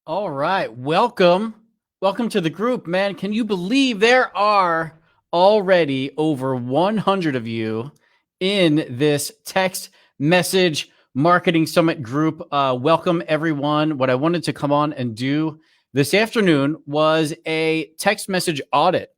All right. Welcome. Welcome to the group, man. Can you believe there are already over 100 of you in this text message marketing summit group? Welcome, everyone. What I wanted to come on and do this afternoon was a text message audit.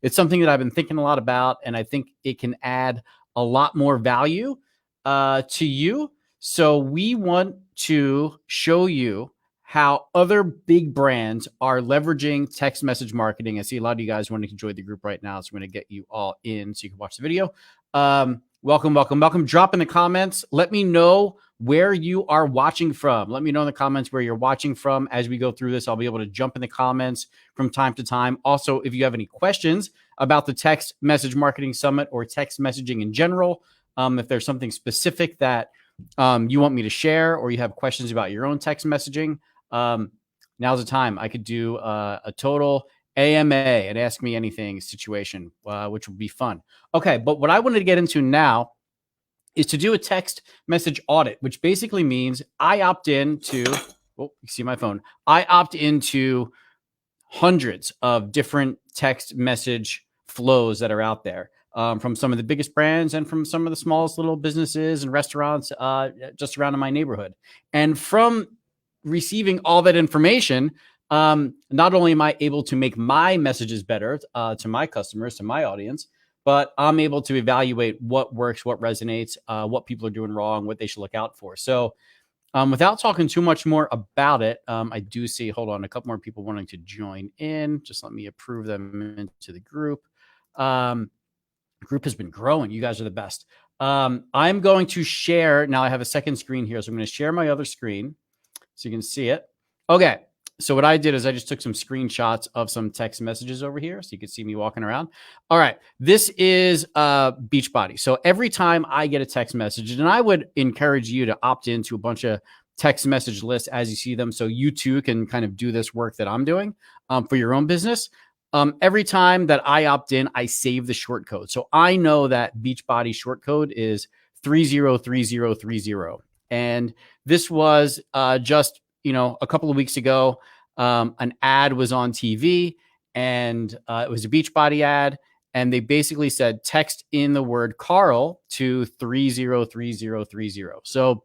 It's something that I've been thinking a lot about, and I think it can add a lot more value to you. So we want to show you how other big brands are leveraging text message marketing. I see a lot of you guys wanting to join the group right now, so I'm going to get you all in so you can watch the video. Welcome. Drop in the comments. Let me know where you are watching from. Let me know in the comments where you're watching from. As we go through this, I'll be able to jump in the comments from time to time. Also, if you have any questions about the text message marketing summit or text messaging in general, if there's something specific that you want me to share, or you have questions about your own text messaging, now's the time. I could do a total AMA and ask me anything situation, which would be fun. Okay, but what I wanted to get into now is to do a text message audit, which basically means I opt in to, oh, you see my phone. I opt into hundreds of different text message flows that are out there. From some of the biggest brands and from some of the smallest little businesses and restaurants just around in my neighborhood. And from receiving all that information, not only am I able to make my messages better to my customers, to my audience, but I'm able to evaluate what works, what resonates, what people are doing wrong, what they should look out for. So without talking too much more about it, I do see, hold on, a couple more people wanting to join in. Just let me approve them into the group. Group has been growing. You guys are the best. I'm going to share. Now I have a second screen here, so I'm going to share my other screen so you can see it. Okay. So what I did is I just took some screenshots of some text messages over here so you can see me walking around. All right. This is Beachbody. So every time I get a text message, and I would encourage you to opt into a bunch of text message lists as you see them, so you too can kind of do this work that I'm doing for your own business. Every time that I opt in, I save the short code. So I know that Beachbody short code is 303030. And this was just, a couple of weeks ago, an ad was on TV, and it was a Beachbody ad. And they basically said, text in the word Carl to 303030. So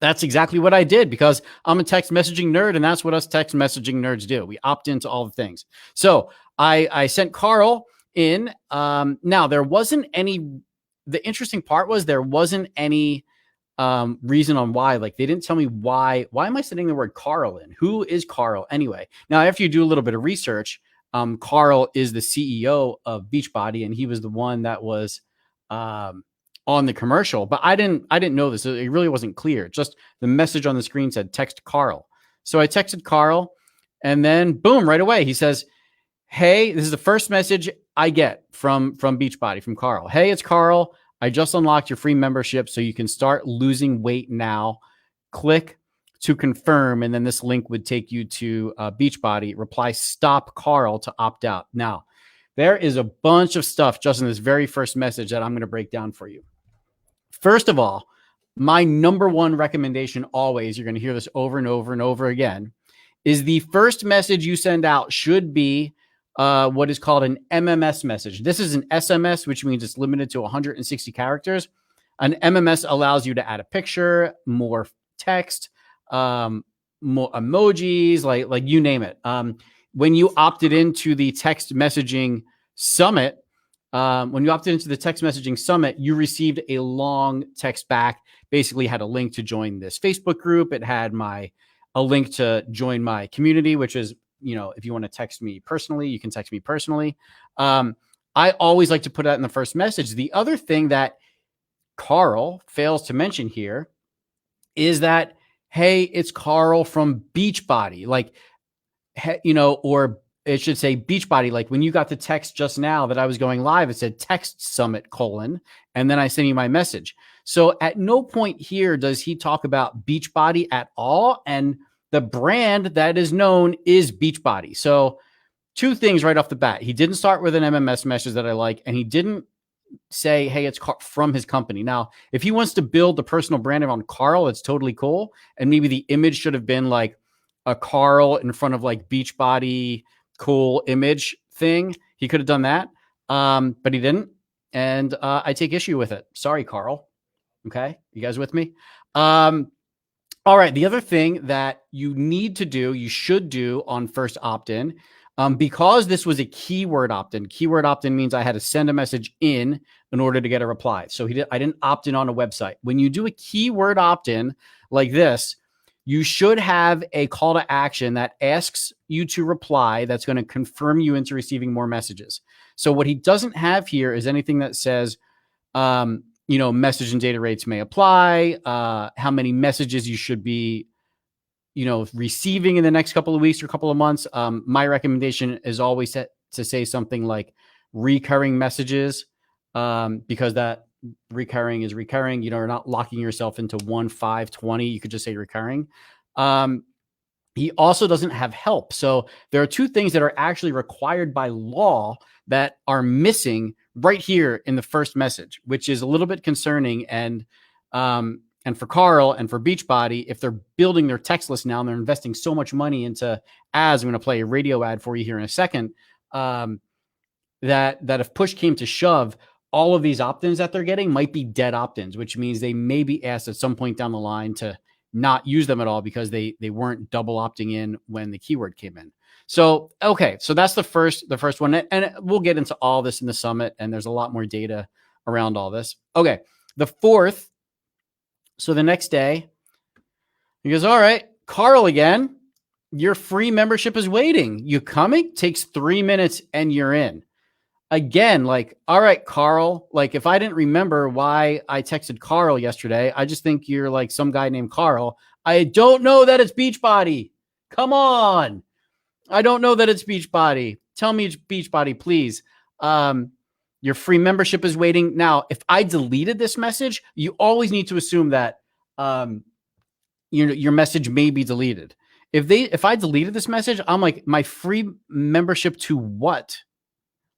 that's exactly what I did, because I'm a text messaging nerd, and that's what us text messaging nerds do. We opt into all the things. So I sent Carl in. Now, there wasn't any, the interesting part was there wasn't any reason on why. Like, they didn't tell me why am I sending the word Carl in? Who is Carl anyway? Now, after you do a little bit of research, Carl is the CEO of Beachbody, and he was the one that was on the commercial, but I didn't know this. It really wasn't clear. Just the message on the screen said text Carl. So I texted Carl, and then boom, right away he says, "Hey, this is the first message I get from Beachbody, from Carl. Hey, it's Carl. I just unlocked your free membership so you can start losing weight now. Click to confirm." And then this link would take you to Beachbody. Reply stop Carl to opt out. Now, there is a bunch of stuff just in this very first message that I'm going to break down for you. First of all, my number one recommendation always, you're going to hear this over and over and over again, is the first message you send out should be what is called an MMS message. This is an SMS, which means it's limited to 160 characters. An MMS allows you to add a picture, more text, more emojis, like you name it. When you opted into the text messaging summit, you received a long text back. Basically had a link to join this Facebook group. It had a link to join my community, which is, if you want to text me personally, you can text me personally. I always like to put that in the first message. The other thing that Carl fails to mention here is that, hey, it's Carl from Beachbody, or it should say Beachbody. Like when you got the text just now that I was going live, it said text summit : and then I sent you my message. So at no point here does he talk about Beachbody at all. And the brand that is known is Beachbody. So two things right off the bat. He didn't start with an MMS message that I like, and he didn't say, hey, it's from his company. Now, if he wants to build the personal brand around Carl, it's totally cool. And maybe the image should have been like a Carl in front of like Beachbody cool image thing. He could have done that, but he didn't. And I take issue with it. Sorry, Carl. Okay. You guys with me? All right. The other thing that you need to do, you should do on first opt-in, because this was a keyword opt-in. Keyword opt-in means I had to send a message in order to get a reply. So I didn't opt in on a website. When you do a keyword opt-in like this, you should have a call to action that asks you to reply that's going to confirm you into receiving more messages. So what he doesn't have here is anything that says, message and data rates may apply, how many messages you should be, receiving in the next couple of weeks or couple of months. My recommendation is always to say something like recurring messages, because that recurring is recurring. You're not locking yourself into 1, 5, 20. You could just say recurring. He also doesn't have help. So there are two things that are actually required by law that are missing right here in the first message, which is a little bit concerning. And for Carl and for Beachbody, if they're building their text list now and they're investing so much money into ads, I'm going to play a radio ad for you here in a second, that if push came to shove, all of these opt-ins that they're getting might be dead opt-ins, which means they may be asked at some point down the line to not use them at all because they weren't double opting in when the keyword came in. So, okay. So that's the first one. And we'll get into all this in the summit, and there's a lot more data around all this. Okay. The fourth. So the next day he goes, all right, Carl again, your free membership is waiting. You coming? Takes 3 minutes and you're in. Again, like, all right, Carl, like if I didn't remember why I texted Carl yesterday, I just think you're like some guy named Carl. I don't know that it's Beachbody. Come on. I don't know that it's Beachbody. Tell me it's Beachbody, please. Your free membership is waiting. Now, if I deleted this message, you always need to assume that your message may be deleted. If I deleted this message, I'm like, my free membership to what?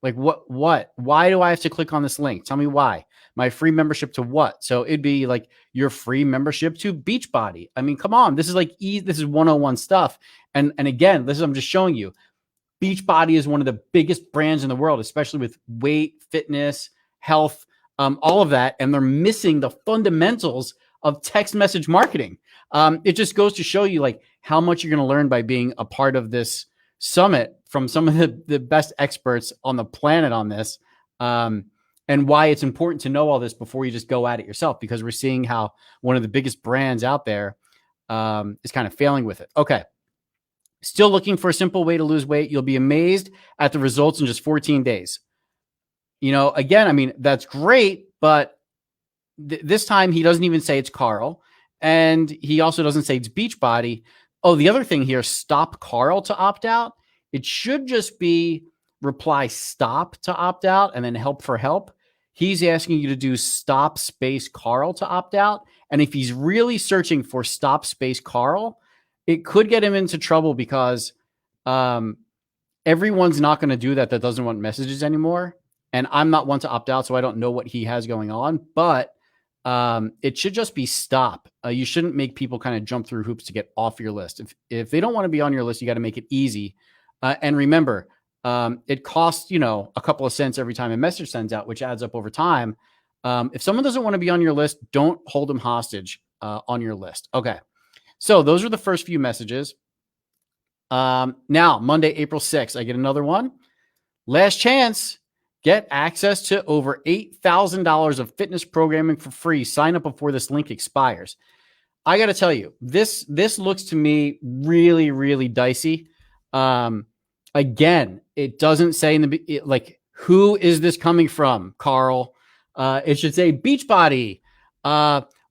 Like what? Why do I have to click on this link? Tell me why. My free membership to what? So it'd be like your free membership to Beachbody. I mean, come on. This is like this is 101 stuff. And again, I'm just showing you. Beachbody is one of the biggest brands in the world, especially with weight, fitness, health, all of that. And they're missing the fundamentals of text message marketing. It just goes to show you like how much you're going to learn by being a part of this summit from some of the best experts on the planet on this, and why it's important to know all this before you just go at it yourself, because we're seeing how one of the biggest brands out there is kind of failing with it. Okay. Still looking for a simple way to lose weight. You'll be amazed at the results in just 14 days. Again, I mean, that's great, but this time he doesn't even say it's Carl, and he also doesn't say it's Beachbody. Oh, the other thing here, stop Carl to opt out. It should just be reply stop to opt out and then help for help. He's asking you to do stop space Carl to opt out. And if he's really searching for stop space Carl, it could get him into trouble because everyone's not going to do that doesn't want messages anymore. And I'm not one to opt out, so I don't know what he has going on. But it should just be stop. You shouldn't make people kind of jump through hoops to get off your list. If they don't want to be on your list, you got to make it easy. And remember, it costs, a couple of cents every time a message sends out, which adds up over time. If someone doesn't want to be on your list, don't hold them hostage on your list. Okay. So those are the first few messages. Now, Monday, April 6th, I get another one. Last chance. Get access to over $8,000 of fitness programming for free. Sign up before this link expires. I got to tell you, this looks to me really, really dicey. Again, it doesn't say who is this coming from, Carl? It should say Beachbody.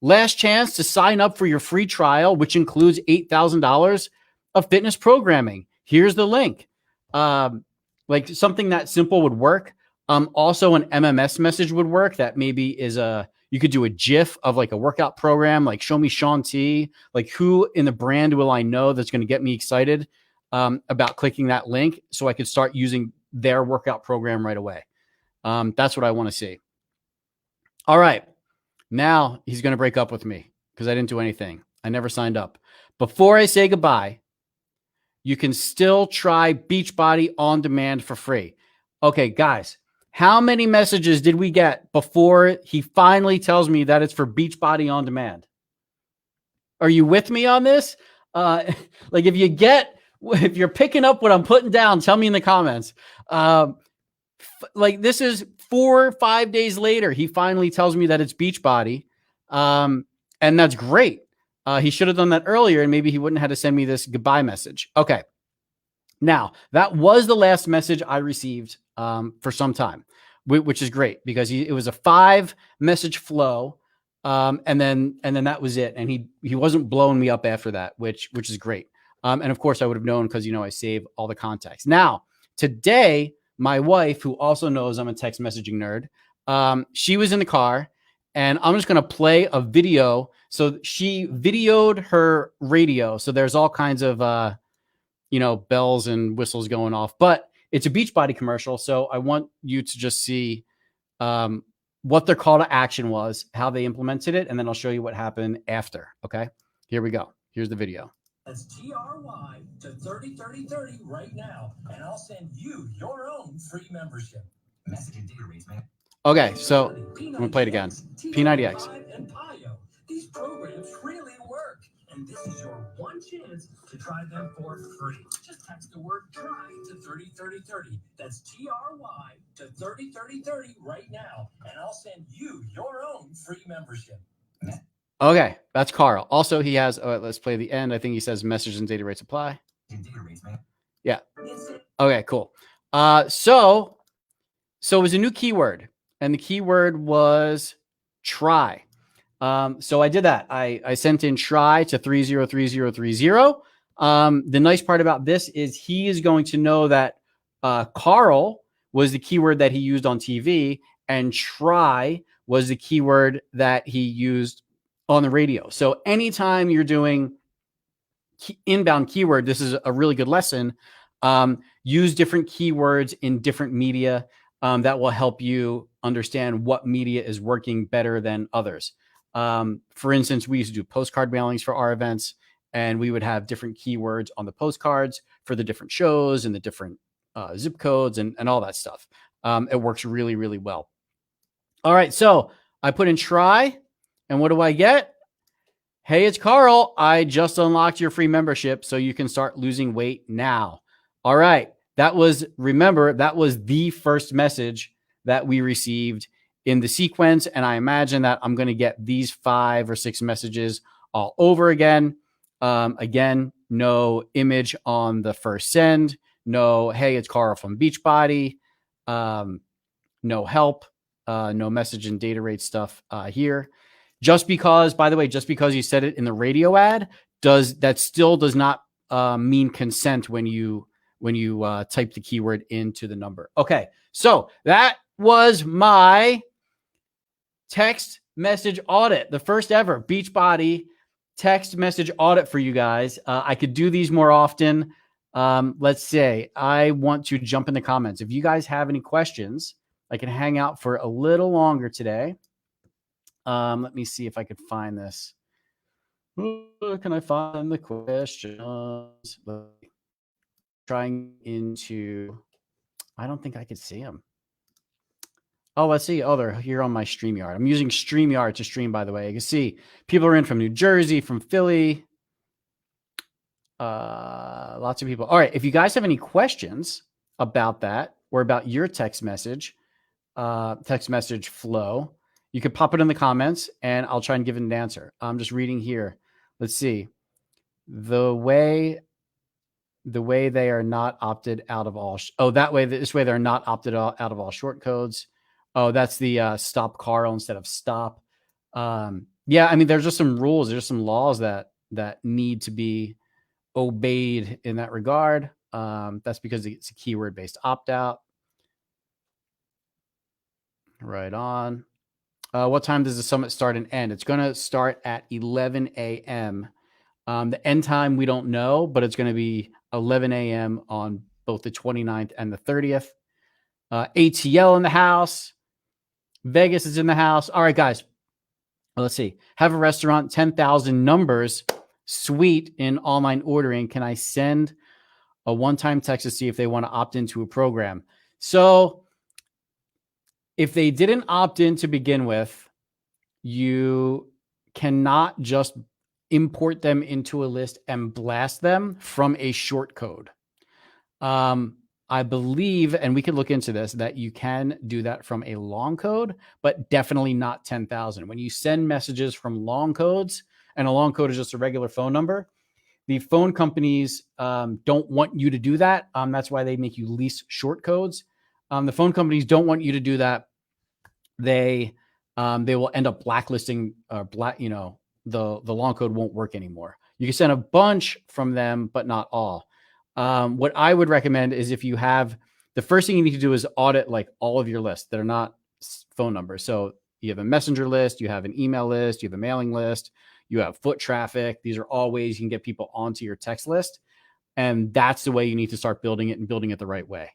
Last chance to sign up for your free trial, which includes $8,000 of fitness programming. Here's the link. Like something that simple would work. Also an MMS message would work. That maybe is you could do a GIF of like a workout program, like show me Shaun T. Like who in the brand will I know that's going to get me excited about clicking that link so I could start using their workout program right away. That's what I want to see. All right. Now he's going to break up with me because I didn't do anything. I never signed up. Before I say goodbye, you can still try Beachbody on demand for free. Okay, guys, how many messages did we get before he finally tells me that it's for Beachbody on demand? Are you with me on this? Like if you're picking up what I'm putting down, tell me in the comments. Like this is 4 or 5 days later, he finally tells me that it's Beachbody. And that's great. He should have done that earlier and maybe he wouldn't have had to send me this goodbye message. Okay. Now that was the last message I received for some time, which is great because it was a 5 message flow. And then that was it. And he wasn't blowing me up after that, which is great. And of course I would have known because, I save all the contacts. Now today, my wife, who also knows I'm a text messaging nerd, she was in the car and I'm just going to play a video. So she videoed her radio. So there's all kinds of, bells and whistles going off, but it's a Beachbody commercial. So I want you to just see, what their call to action was, how they implemented it, and then I'll show you what happened after. Okay, here we go. Here's the video. That's TRY to 303030 right now, and I'll send you your own free membership. Message and data rates, man. Okay, so I'm gonna play it again. P90X. And PIO. These programs really work, and this is your one chance to try them for free. Just text the word try to 303030. That's TRY to 303030 right now, and I'll send you your own free membership. Okay, that's Carl. Also, he has, let's play the end. I think he says message and data rates apply. Yeah. Okay, cool. So it was a new keyword, and the keyword was try. So I did that. I sent in try to 303030. The nice part about this is he is going to know that Carl was the keyword that he used on TV, and try was the keyword that he used on the radio. So anytime you're doing inbound keyword, this is a really good lesson. Use different keywords in different media that will help you understand what media is working better than others. For instance, we used to do postcard mailings for our events, and we would have different keywords on the postcards for the different shows and the different zip codes and all that stuff. It works really, really well. All right, so I put in try, and what do I get? Hey, it's Carl. I just unlocked your free membership so you can start losing weight now. All right, remember, that was the first message that we received in the sequence, and I imagine that I'm going to get these 5 or 6 messages all over again. Again, no image on the first send. No, hey, it's Carl from Beachbody. No help. No message and data rate stuff here. Just because, by the way, just because you said it in the radio ad, still does not mean consent when you type the keyword into the number. Okay, so that was my text message audit, the first ever Beachbody text message audit for you guys. I could do these more often. Let's say I want to jump in the comments. If you guys have any questions, I can hang out for a little longer today. Let me see if I could find this. Where can I find the questions? Trying into, I don't think I could see them. Oh, let's see. Oh, they're here on my StreamYard. I'm using StreamYard to stream, by the way. You can see people are in from New Jersey, from Philly. Lots of people. All right. If you guys have any questions about that or about your text message flow, you can pop it in the comments and I'll try and give it an answer. I'm just reading here. Let's see. The way they are not opted out of all. This way they're not opted out of all short codes. Oh, that's the stop Carl instead of stop. Yeah, I mean, there's just some rules. There's some laws that need to be obeyed in that regard. That's because it's a keyword-based opt-out. Right on. What time does the summit start and end? It's going to start at 11 a.m. The end time, we don't know, but it's going to be 11 a.m. on both the 29th and the 30th. ATL in the house. Vegas is in the house. All right, guys. Well, let's see. Have a restaurant, 10,000 numbers. Sweet in online ordering. Can I send a one-time text to see if they want to opt into a program. So if they didn't opt in to begin with, you cannot just import them into a list and blast them from a short code. I believe, and we could look into this, that you can do that from a long code, but definitely not 10,000. When you send messages from long codes, and a long code is just a regular phone number, the phone companies don't want you to do that. That's why they make you lease short codes. The phone companies don't want you to do that. They will end up blacklisting the long code won't work anymore. You can send a bunch from them, but not all. What I would recommend is if you have, the first thing you need to do is audit like all of your lists that are not phone numbers. So you have a messenger list, you have an email list, you have a mailing list, you have foot traffic. These are all ways you can get people onto your text list. And that's the way you need to start building it and building it the right way.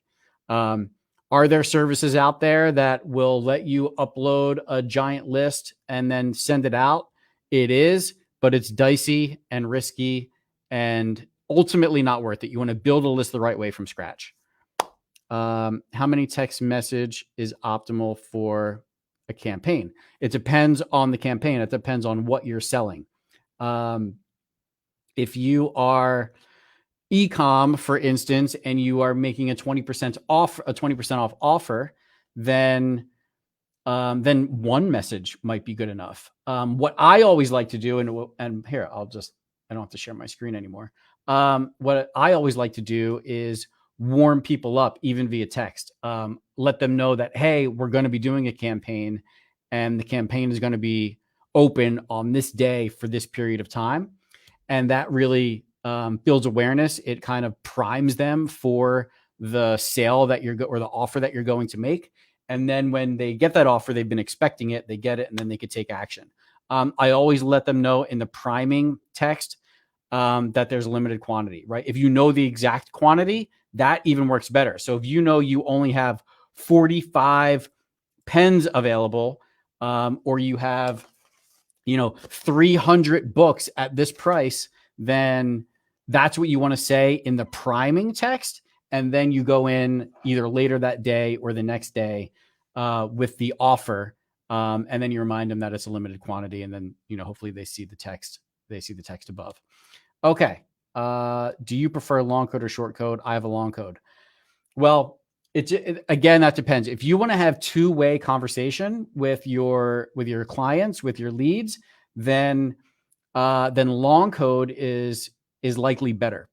Are there services out there that will let you upload a giant list and then send it out? It is, but it's dicey and risky and ultimately not worth it. You want to build a list the right way from scratch. How many text message is optimal for a campaign? It depends on the campaign. It depends on what you're selling. If you are e-com, for instance, and you are making a 20% off offer, then one message might be good enough. What I always like to do, and here, I don't have to share my screen anymore. What I always like to do is warm people up, even via text. Let them know that, hey, we're going to be doing a campaign, and the campaign is going to be open on this day for this period of time. And that really builds awareness. It kind of primes them for the sale that or the offer that you're going to make. And then when they get that offer, they've been expecting it, they get it, and then they could take action. I always let them know in the priming text that there's limited quantity, right? If you know the exact quantity, that even works better. So if you know you only have 45 pens available, or you have, 300 books at this price, then that's what you want to say in the priming text. And then you go in either later that day or the next day with the offer. And then you remind them that it's a limited quantity. And then, hopefully they see the text. They see the text above. Okay. Do you prefer long code or short code? I have a long code. Well, again, that depends. If you want to have two-way conversation with your clients, with your leads, then long code is likely better.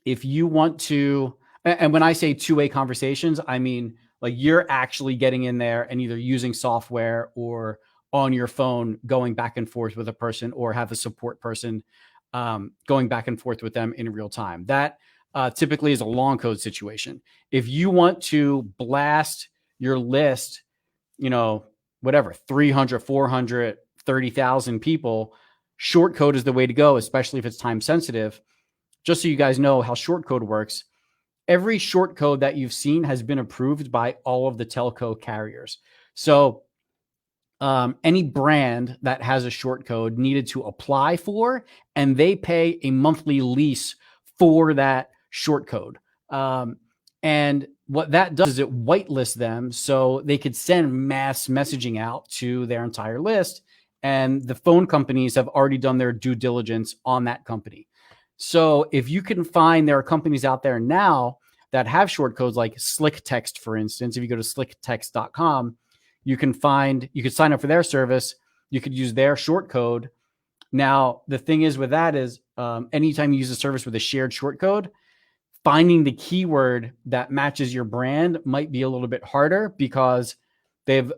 If you want to, and when I say two-way conversations, I mean like you're actually getting in there and either using software or on your phone going back and forth with a person, or have a support person going back and forth with them in real time. That typically is a long code situation. If you want to blast your list, 300, 400, 30,000 people, short code is the way to go, especially if it's time sensitive. Just so you guys know how short code works, every short code that you've seen has been approved by all of the telco carriers. So any brand that has a short code needed to apply for, and they pay a monthly lease for that short code. And what that does is it whitelists them so they could send mass messaging out to their entire list. And the phone companies have already done their due diligence on that company. So if you can find, there are companies out there now that have short codes like Slick Text, for instance. If you go to slicktext.com, you could sign up for their service. You could use their short code. Now, the thing is with that is anytime you use a service with a shared short code, finding the keyword that matches your brand might be a little bit harder because they have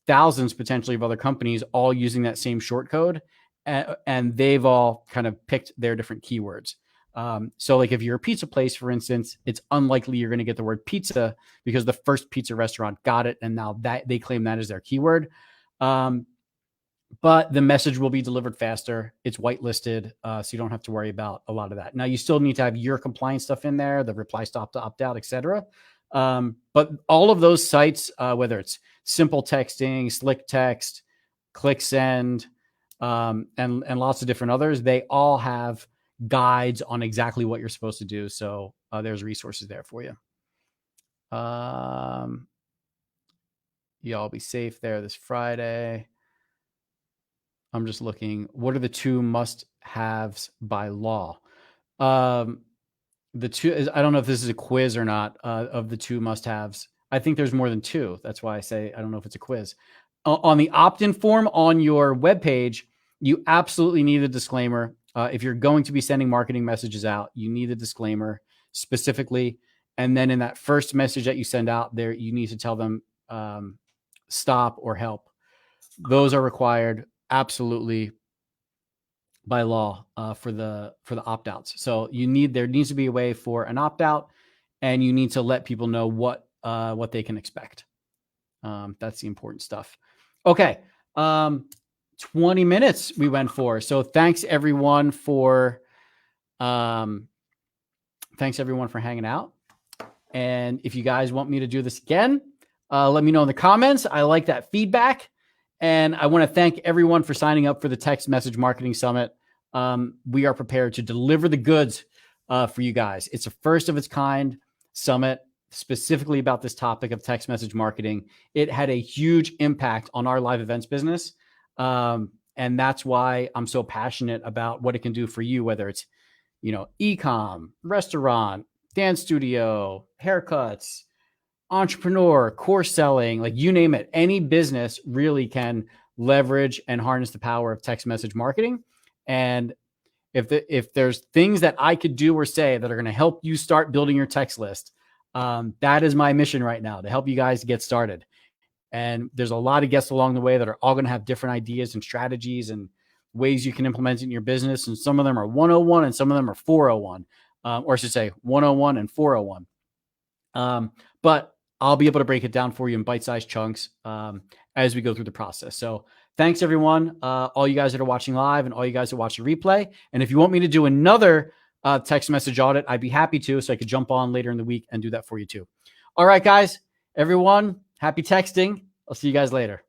thousands potentially of other companies all using that same short code, and they've all kind of picked their different keywords. So like if you're a pizza place, for instance, it's unlikely you're going to get the word pizza because the first pizza restaurant got it, and now that they claim that is their keyword. But the message will be delivered faster. It's whitelisted, so you don't have to worry about a lot of that. Now, you still need to have your compliance stuff in there, the reply stop to opt out, etc. But all of those sites, whether it's simple texting, Slick Text, ClickSend, and lots of different others, they all have guides on exactly what you're supposed to do. So there's resources there for you. Y'all be safe there this Friday. I'm just looking. What are the 2 must-haves by law? The 2, I don't know if this is a quiz or not, of the 2 must-haves. I think there's more than 2. That's why I say I don't know if it's a quiz. On the opt-in form on your webpage, you absolutely need a disclaimer. If you're going to be sending marketing messages out, you need a disclaimer specifically. And then in that first message that you send out there, you need to tell them stop or help. Those are required absolutely by law for the opt-outs. So there needs to be a way for an opt-out, and you need to let people know what they can expect. That's the important stuff. Okay. 20 minutes we went for. So thanks everyone for hanging out. And if you guys want me to do this again, let me know in the comments. I like that feedback. And I want to thank everyone for signing up for the Text Message Marketing Summit. We are prepared to deliver the goods for you guys. It's a first of its kind summit specifically about this topic of text message marketing. It had a huge impact on our live events business. And that's why I'm so passionate about what it can do for you, whether it's, e-com, restaurant, dance studio, haircuts, entrepreneur, course selling, like you name it. Any business really can leverage and harness the power of text message marketing. And if there's things that I could do or say that are going to help you start building your text list, that is my mission right now, to help you guys get started. And there's a lot of guests along the way that are all going to have different ideas and strategies and ways you can implement it in your business. And some of them are 101 and some of them are 401, or I should say 101 and 401. But I'll be able to break it down for you in bite-sized chunks as we go through the process. So thanks, everyone, all you guys that are watching live and all you guys that watch the replay. And if you want me to do another text message audit, I'd be happy to, so I could jump on later in the week and do that for you too. All right, guys, everyone, happy texting. I'll see you guys later.